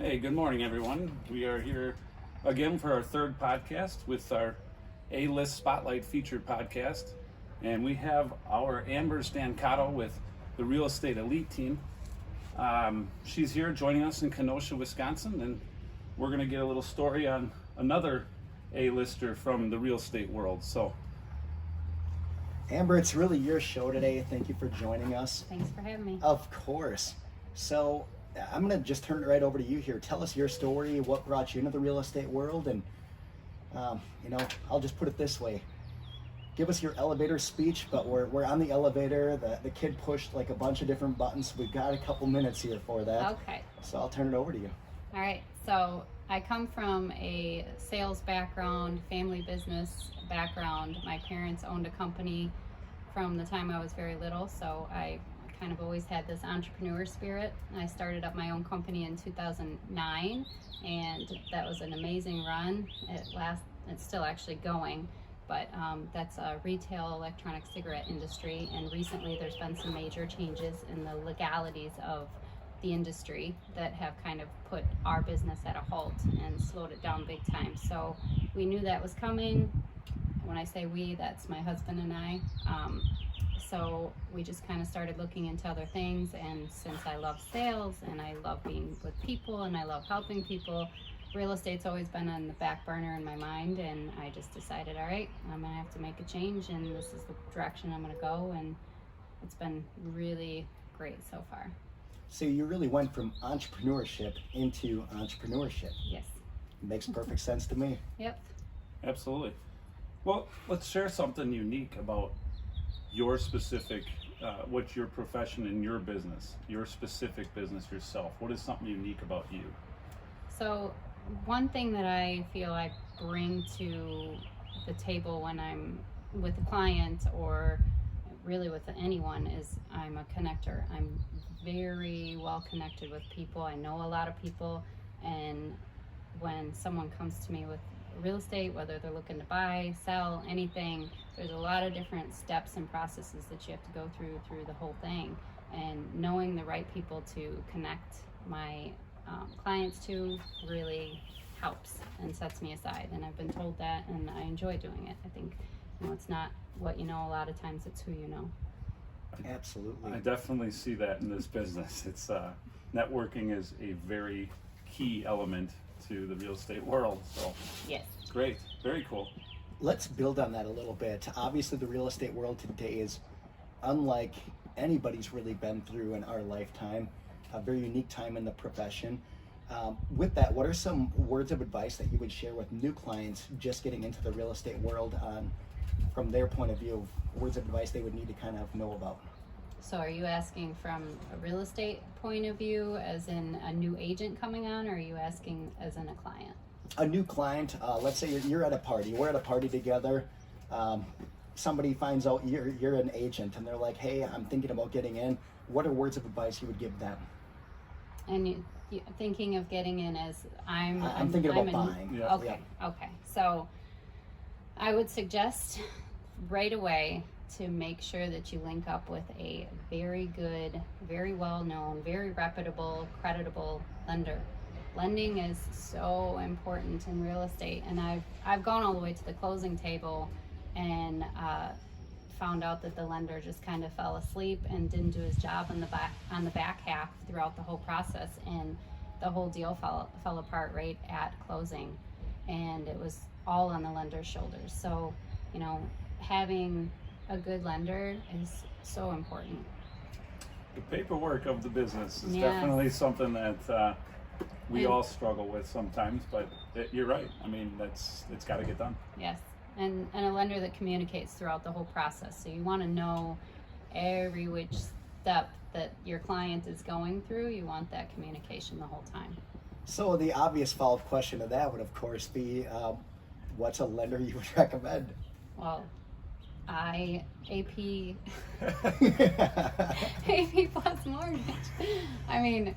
Hey, good morning, everyone. We are here again for our third podcast with our A-List Spotlight featured podcast. And we have our Amber Stancato with the Real Estate Elite team. She's here joining us in Kenosha, Wisconsin, and we're going to get a little story on another A-lister from the real estate world. So, Amber, it's really your show today. Thank you for joining us. Thanks for having me. Of course. So I'm going to just turn it right over to you here. Tell us your story, what brought you into the real estate world, and I'll just put it this way. Give us your elevator speech, but we're on the elevator. The kid pushed like a bunch of different buttons. So we've got a couple minutes here for that. Okay. So I'll turn it over to you. All right. So I come from a sales background, family business background. My parents owned a company from the time I was very little, so I kind of always had this entrepreneur spirit. I started up my own company in 2009, and that was an amazing run. It's still actually going, but that's a retail electronic cigarette industry, and recently there's been some major changes in the legalities of the industry that have kind of put our business at a halt and slowed it down big time. So we knew that was coming. When I say we, that's my husband and I. So we just kind of started looking into other things, and since I love sales and I love being with people and I love helping people, real estate's always been on the back burner in my mind, and I just decided, all right, I'm gonna have to make a change, and this is the direction I'm gonna go, and it's been really great so far. So you really went from entrepreneurship into entrepreneurship. Yes. Makes perfect sense to me. Yep. absolutely. Well, let's share something unique about your specific, what's your profession in your business, your specific business yourself. What is something unique about you? So one thing that I feel I bring to the table when I'm with a client or really with anyone is I'm a connector. I'm very well connected with people. I know a lot of people, and when someone comes to me with real estate, whether they're looking to buy, sell, anything, there's a lot of different steps and processes that you have to go through the whole thing, and knowing the right people to connect my clients to really helps and sets me aside, and I've been told that, and I enjoy doing it. I think it's not what you know a lot of times, it's who you know. Absolutely. I definitely see that in this business. It's networking is a very key element to the real estate world. So Yes. great, very cool. Let's build on that a little bit. Obviously, the real estate world today is unlike anybody's really been through in our lifetime, a very unique time in the profession. With that, what are some words of advice that you would share with new clients just getting into the real estate world from their point of view, words of advice they would need to kind of know about? So are you asking from a real estate point of view, as in a new agent coming on, or are you asking as in a client? A new client, let's say you're at a party, we're at a party together, somebody finds out you're an agent, and they're like, hey, I'm thinking about getting in. What are words of advice you would give them? And you thinking of getting in as I'm thinking about buying. Yeah. Okay, okay. So I would suggest right away to make sure that you link up with a very good, very well-known, very reputable, creditable lender. Lending is so important in real estate, and I've gone all the way to the closing table and found out that the lender just kind of fell asleep and didn't do his job on the back half throughout the whole process, and the whole deal fell apart right at closing, and it was all on the lender's shoulders. So having a good lender is so important. The paperwork of the business is Yes. definitely something that we And- all struggle with sometimes, but you're right. I mean, it's got to get done. Yes, and a lender that communicates throughout the whole process. So you want to know every which step that your client is going through. You want that communication the whole time. So the obvious follow-up question to that would, of course, be what's a lender you would recommend? Well, AP plus mortgage. I mean,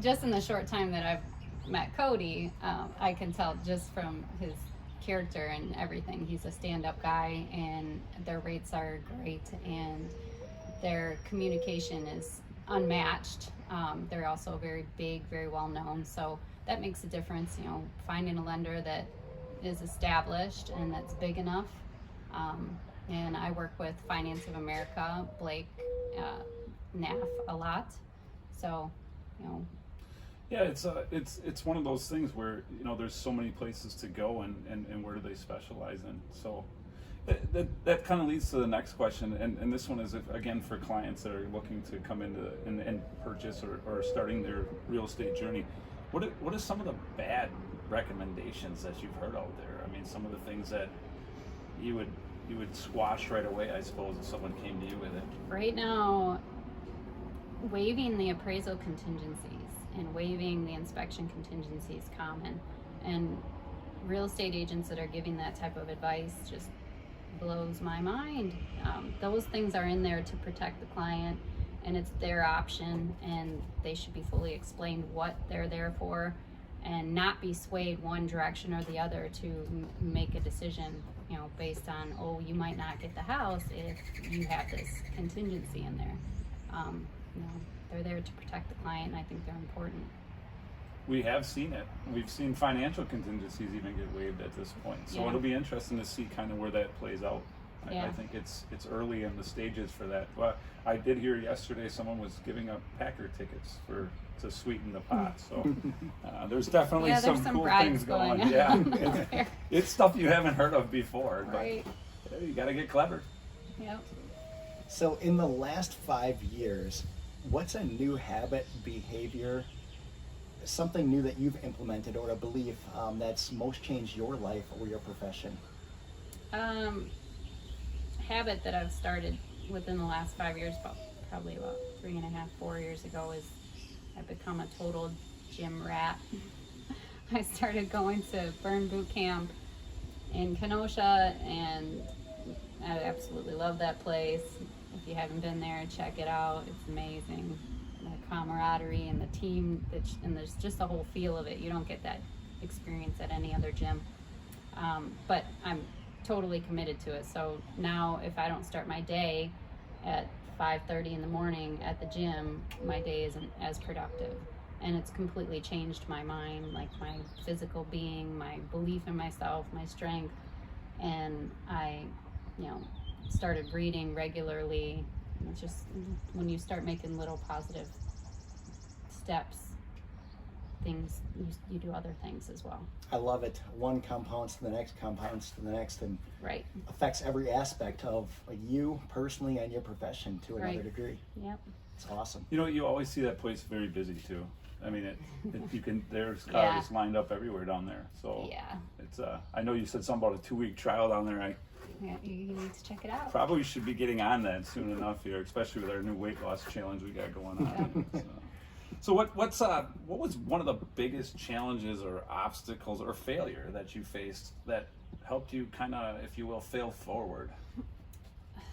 just in the short time that I've met Cody, I can tell just from his character and everything. He's a stand-up guy, and their rates are great, and their communication is unmatched. They're also very big, very well known, so that makes a difference. You know, finding a lender that is established and that's big enough. And I work with Finance of America, Blake, NAF a lot. So, you know. Yeah, it's one of those things where, you know, there's so many places to go, and where do they specialize in? So that kind of leads to the next question, and this one is, again, for clients that are looking to come into and purchase or starting their real estate journey. What are some of the bad recommendations that you've heard out there? I mean, some of the things that you would squash right away, I suppose, if someone came to you with it. Right now, waiving the appraisal contingencies and waiving the inspection contingency is common, and real estate agents that are giving that type of advice just blows my mind. Those things are in there to protect the client, and it's their option, and they should be fully explained what they're there for, and not be swayed one direction or the other to make a decision, you know, based on, oh, you might not get the house if you have this contingency in there. You know, they're there to protect the client, and I think they're important. We have seen it. We've seen financial contingencies even get waived at this point. So Yeah. it'll be interesting to see kind of where that plays out. Yeah. I think it's early in the stages for that. Well, I did hear yesterday someone was giving up Packer tickets to sweeten the pot. So there's definitely Yeah, there's some some cool bribes things going. going Yeah, on it's stuff you haven't heard of before. But Right. yeah, you got to get clever. Yep. So in the last 5 years, what's a new habit, behavior, something new that you've implemented or a belief that's most changed your life or your profession? Habit that I've started within the last 5 years, probably about 3.5, 4 years ago, is I've become a total gym rat. I started going to Burn Boot Camp in Kenosha, and I absolutely love that place. If you haven't been there, check it out. It's amazing. The camaraderie and the team, and there's just the whole feel of it. You don't get that experience at any other gym. But I'm totally committed to it. So now if I don't start my day at 5:30 in the morning at the gym, my day isn't as productive. And it's completely changed my mind, like my physical being, my belief in myself, my strength. And I, you know, started reading regularly. And it's just when you start making little positive steps, things, you do other things as well. I love it. One compounds to the next, compounds to the next, and Right. affects every aspect of you personally and your profession to another Right. degree. Yep. It's awesome. You know, you always see that place very busy too. I mean, you can. There's cars Yeah. lined up everywhere down there. So Yeah. it's. I know you said something about a 2-week trial down there. I Yeah, you need to check it out. probably should be getting on that soon enough here, especially with our new weight loss challenge we got going on. So what was one of the biggest challenges or obstacles or failure that you faced that helped you kind of, if you will, fail forward?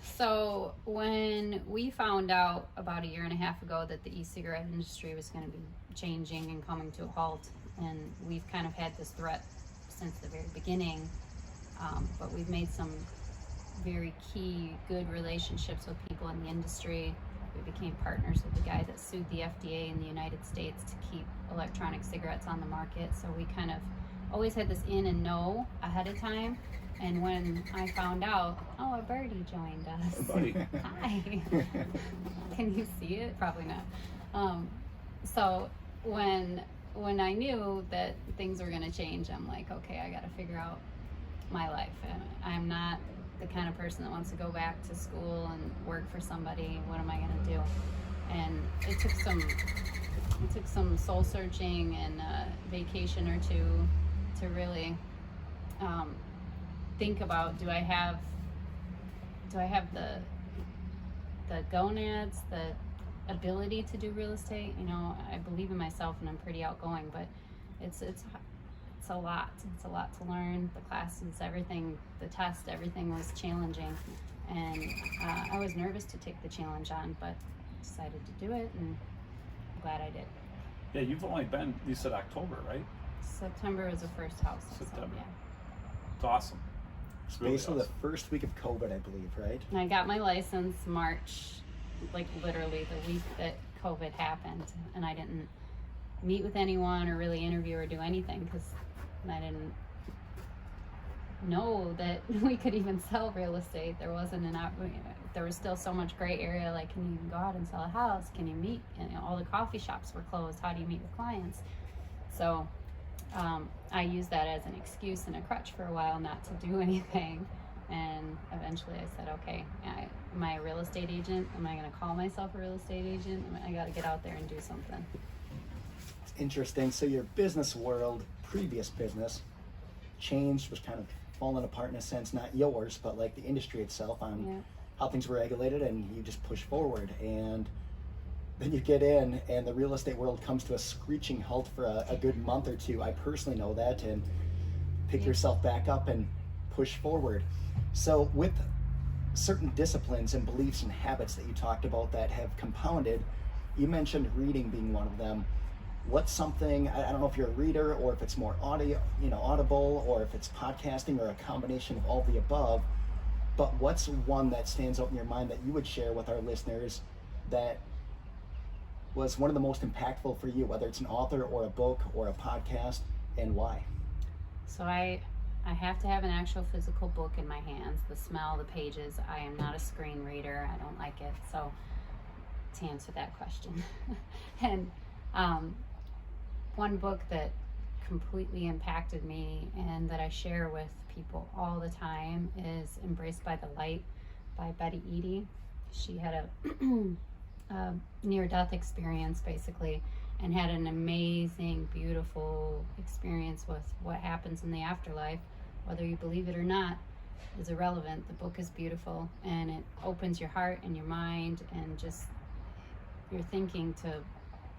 So when we found out about 1.5 years ago that the e-cigarette industry was going to be changing and coming to a halt, and we've kind of had this threat since the very beginning, but we've made some very key good relationships with people in the industry. We became partners with the guy that sued the FDA in the United States to keep electronic cigarettes on the market. So we kind of always had this in and know ahead of time. And when I found out, oh, a birdie joined us. Hey, buddy. Hi. Can you see it? Probably not. So when I knew that things were going to change, I'm like, okay, I got to figure out my life. And I'm not the kind of person that wants to go back to school and work for somebody. What am I going to do? And it took some soul searching and a vacation or two to really think about, do I have the gonads, the ability to do real estate? You know, I believe in myself and I'm pretty outgoing, but it's a lot. It's a lot to learn. The classes, everything, the test, everything was challenging, and I was nervous to take the challenge on, but decided to do it, and I'm glad I did. Yeah, you've only been, you said October, right? September was the first house. September. So, yeah. It's awesome. It's really Basically awesome. the first week of COVID, I believe, right? And I got my license March, like literally the week that COVID happened, and I didn't meet with anyone or really interview or do anything because I didn't know that we could even sell real estate. There wasn't there was still so much gray area, like, can you even go out and sell a house? Can you meet? And all the coffee shops were closed. How do you meet with clients? So I used that as an excuse and a crutch for a while not to do anything. And eventually I said, okay, am I a real estate agent? Am I going to call myself a real estate agent? I got to get out there and do something. It's interesting. So your business world, previous business, changed, was kind of falling apart in a sense, not yours, but like the industry itself on how things were regulated, and you just push forward. And then you get in and the real estate world comes to a screeching halt for a good month or two. I personally know that, and pick yourself back up and push forward. So with certain disciplines and beliefs and habits that you talked about that have compounded, you mentioned reading being one of them. What's something, I don't know if you're a reader or if it's more audio, audible, or if it's podcasting or a combination of all the above, but what's one that stands out in your mind that you would share with our listeners that was one of the most impactful for you, whether it's an author or a book or a podcast, and why? So I have to have an actual physical book in my hands. The smell, the pages. I am not a screen reader. I don't like it. So to answer that question. And one book that completely impacted me and that I share with people all the time is Embraced by the Light by Betty Eady. She had a near-death experience, basically, and had an amazing, beautiful experience with what happens in the afterlife. Whether you believe it or not is irrelevant. The book is beautiful, and it opens your heart and your mind and just your thinking to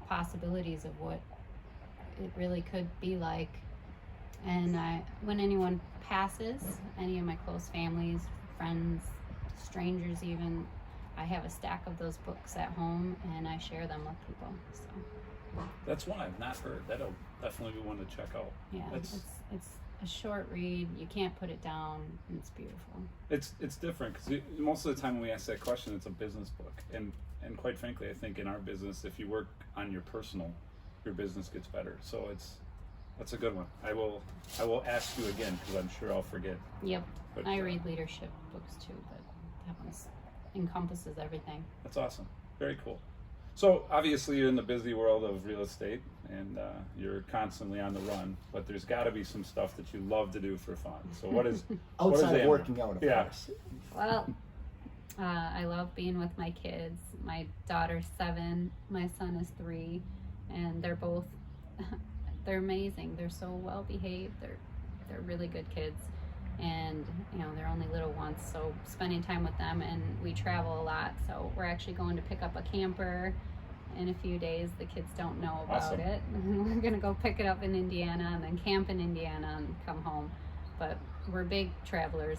possibilities of what it really could be like. And when anyone passes, any of my close families, friends, strangers even, I have a stack of those books at home, and I share them with people. So that's one I've not heard. That'll definitely be one to check out. Yeah, it's a short read. You can't put it down, and it's beautiful. It's different because most of the time when we ask that question, it's a business book, and quite frankly, I think in our business, if you work on your personal, your business gets better. So that's a good one. I will ask you again because I'm sure I'll forget. Yep, But, I read leadership books too, but that one encompasses everything. That's awesome. Very cool. So obviously you're in the busy world of real estate, and you're constantly on the run, but there's got to be some stuff that you love to do for fun. So what is outside of Amber? working out, of course? Well, I love being with my kids. My daughter's 7, my son is 3, and they're both they're amazing. They're so well behaved. They're really good kids, and they're only little ones, so spending time with them. And we travel a lot, so we're actually going to pick up a camper in a few days. The kids don't know about Awesome. it. We're gonna go pick it up in Indiana and then camp in Indiana and come home. But we're big travelers.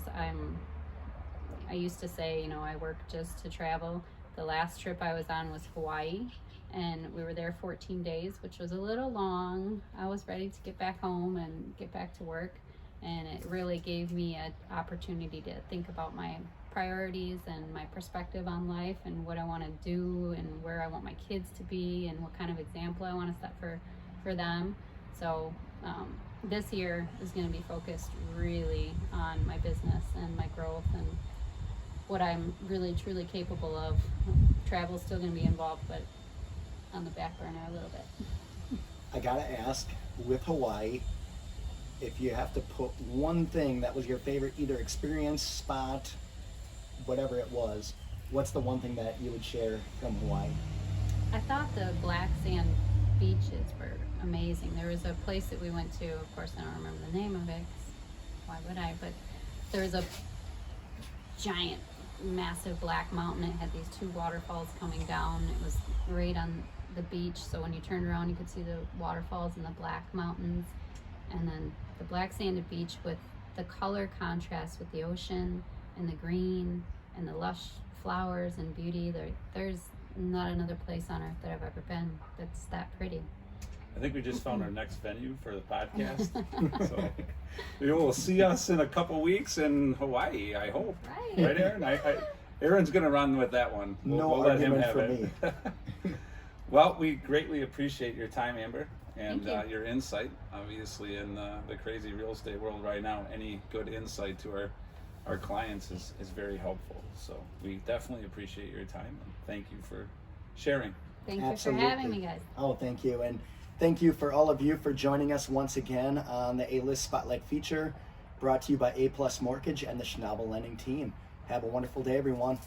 I used to say, I work just to travel. The last trip I was on was Hawaii, and we were there 14 days, which was a little long. I was ready to get back home and get back to work, and it really gave me an opportunity to think about my priorities and my perspective on life and what I want to do and where I want my kids to be and what kind of example I want to set for them. So this year is going to be focused really on my business and my growth and what I'm really truly capable of. Travel's still going to be involved, but on the back burner a little bit. I gotta ask, with Hawaii, if you have to put one thing that was your favorite, either experience, spot, whatever it was, what's the one thing that you would share from Hawaii? I thought the black sand beaches were amazing. There was a place that we went to, of course I don't remember the name of it, 'cause why would I, but there was a giant, massive black mountain. It had these 2 waterfalls coming down. It was right on the beach, so when you turned around you could see the waterfalls and the black mountains, and then the black sanded beach with the color contrast with the ocean and the green and the lush flowers and beauty. There's not another place on earth that I've ever been that's that pretty. I think we just found our next venue for the podcast. So you will see us in a couple weeks in Hawaii, I hope. Right. Right, Aaron? Aaron's going to run with that one. No we'll let him argument have for it. me. Well, we greatly appreciate your time, Amber, and Thank you. your insight. Obviously, in the crazy real estate world right now, any good insight to our clients is very helpful. So we definitely appreciate your time, and thank you for sharing. Thank you Absolutely. for having me, guys. Oh, thank you. And thank you for all of you for joining us once again on the A-List Spotlight feature, brought to you by A Plus Mortgage and the Schnabel Lending team. Have a wonderful day, everyone.